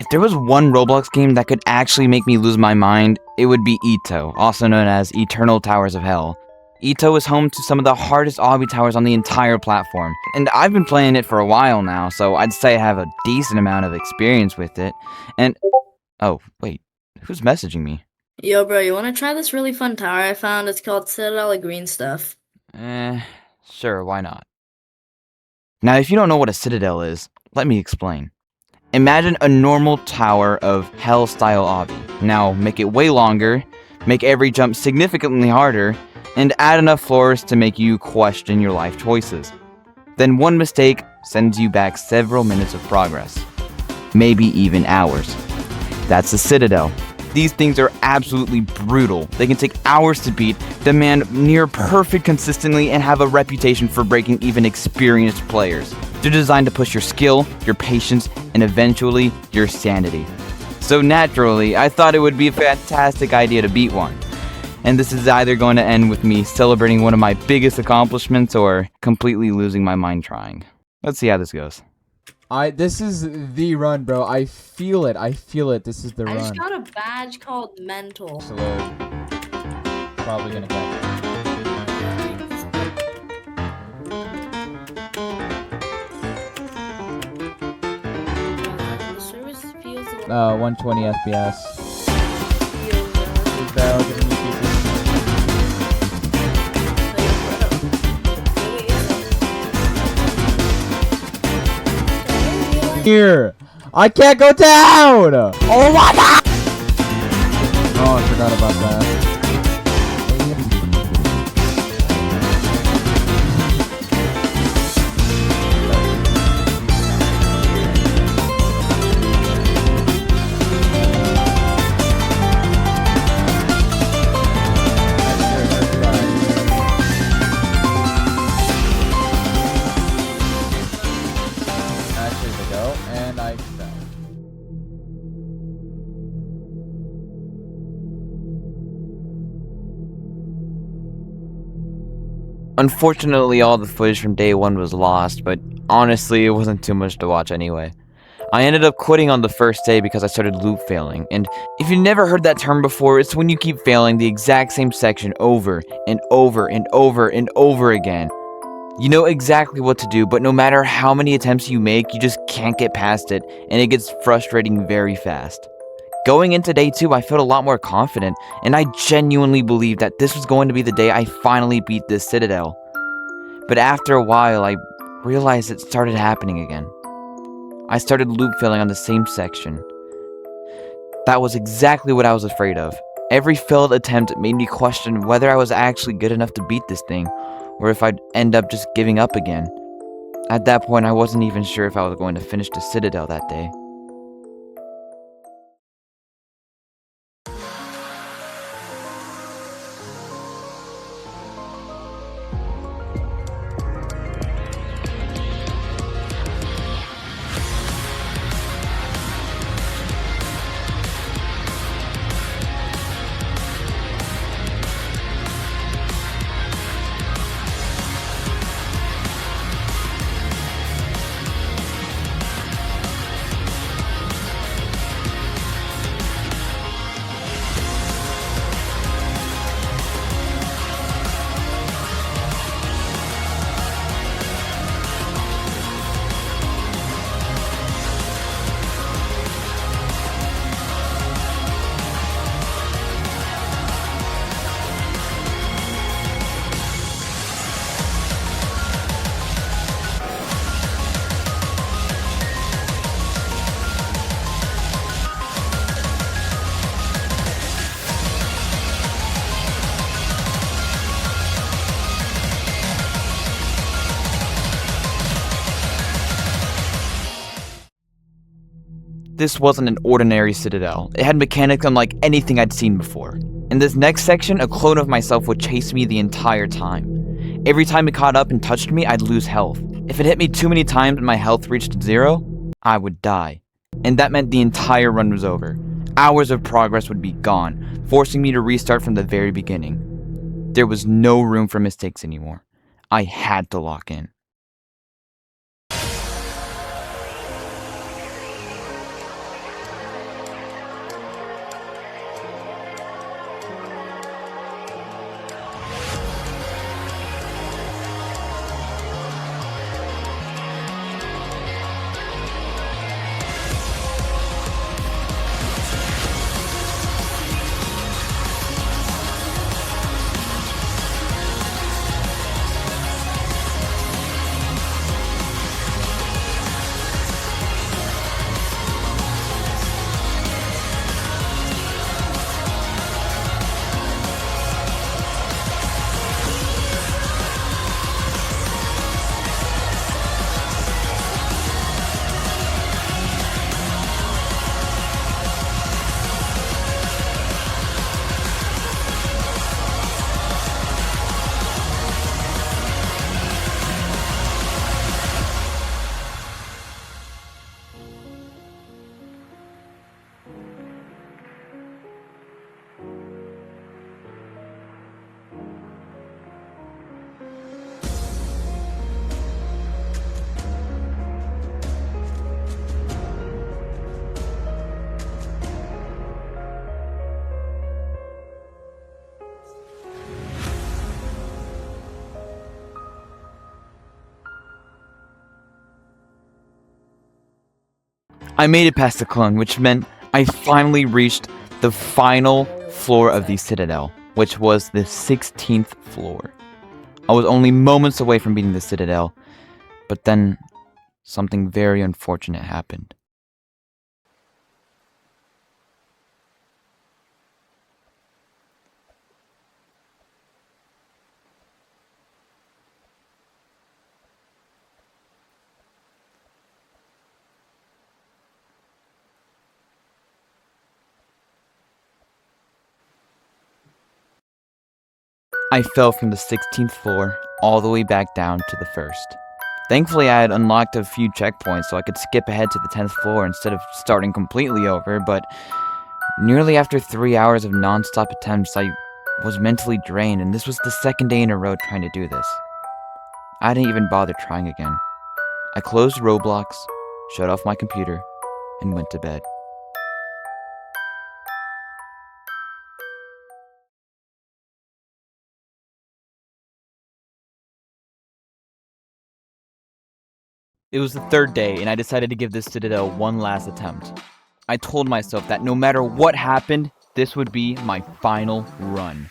If there was one Roblox game that could actually make me lose my mind, it would be Ito, also known as Eternal Towers of Hell. Ito is home to some of the hardest obby towers on the entire platform, and I've been playing it for a while now, so I'd say I have a decent amount of experience with it. And oh, wait, who's messaging me? Yo, bro, you want to try this really fun tower I found? It's called Citadel of Green Stuff. Sure, why not? Now, if you don't know what a citadel is, let me explain. Imagine a normal tower of hell-style obby. Now, make it way longer, make every jump significantly harder, and add enough floors to make you question your life choices. Then one mistake sends you back several minutes of progress. Maybe even hours. That's a citadel. These things are absolutely brutal. They can take hours to beat, demand near perfect consistently, and have a reputation for breaking even experienced players. They're designed to push your skill, your patience, and eventually your sanity. So naturally, I thought it would be a fantastic idea to beat one. And this is either going to end with me celebrating one of my biggest accomplishments or completely losing my mind trying. Let's see how this goes. This is the run, bro. I feel it. This is the run. I just got a badge called Mental. Probably gonna catch it. The service feels a little 120 FPS. Here, I can't go down. Oh my god! Oh, I forgot about that. Unfortunately, all the footage from day one was lost, but honestly, it wasn't too much to watch anyway. I ended up quitting on the first day because I started loop failing, and if you never heard that term before, it's when you keep failing the exact same section over and over and over and over again. You know exactly what to do, but no matter how many attempts you make, you just can't get past it, and it gets frustrating very fast. Going into day 2, I felt a lot more confident, and I genuinely believed that this was going to be the day I finally beat this citadel. But after a while, I realized it started happening again. I started loop failing on the same section. That was exactly what I was afraid of. Every failed attempt made me question whether I was actually good enough to beat this thing, or if I'd end up just giving up again. At that point, I wasn't even sure if I was going to finish the citadel that day. This wasn't an ordinary citadel. It had mechanics unlike anything I'd seen before. In this next section, a clone of myself would chase me the entire time. Every time it caught up and touched me, I'd lose health. If it hit me too many times and my health reached 0, I would die. And that meant the entire run was over. Hours of progress would be gone, forcing me to restart from the very beginning. There was no room for mistakes anymore. I had to lock in. I made it past the clone, which meant I finally reached the final floor of the Citadel, which was the 16th floor. I was only moments away from beating the Citadel, but then something very unfortunate happened. I fell from the 16th floor all the way back down to the first. Thankfully, I had unlocked a few checkpoints so I could skip ahead to the 10th floor instead of starting completely over, but nearly after 3 hours of non-stop attempts, I was mentally drained, and this was the second day in a row trying to do this. I didn't even bother trying again. I closed Roblox, shut off my computer, and went to bed. It was the third day, and I decided to give this Citadel one last attempt. I told myself that no matter what happened, this would be my final run.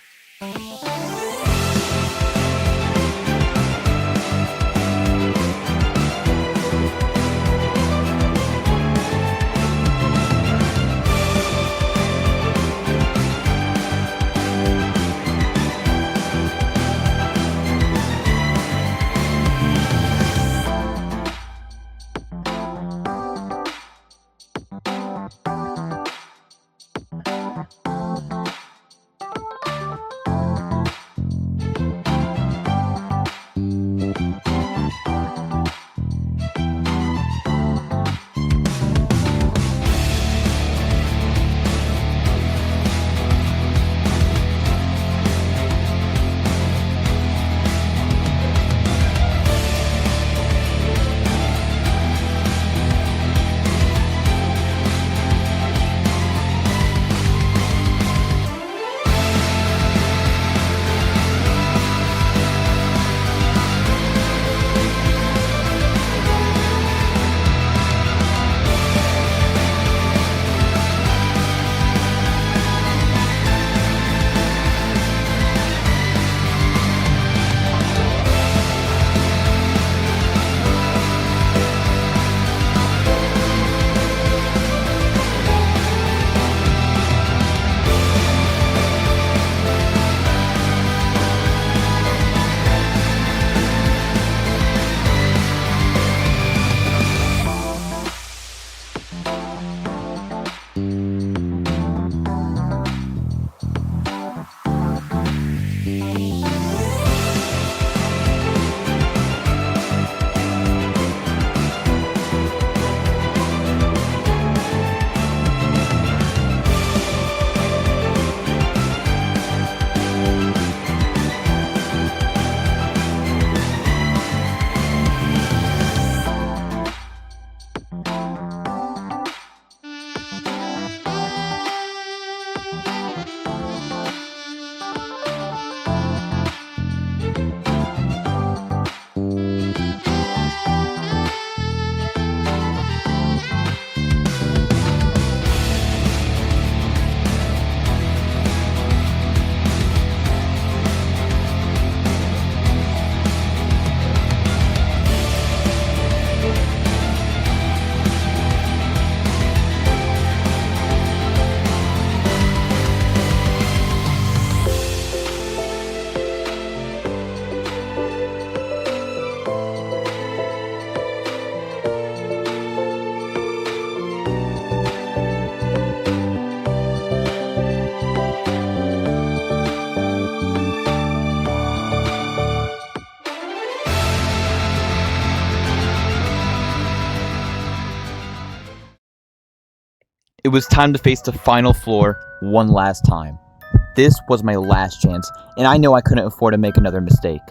It was time to face the final floor one last time. This was my last chance, and I know I couldn't afford to make another mistake.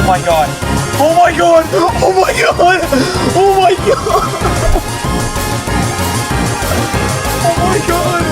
my god! Oh my god! Oh my god! Oh my god! Oh my god!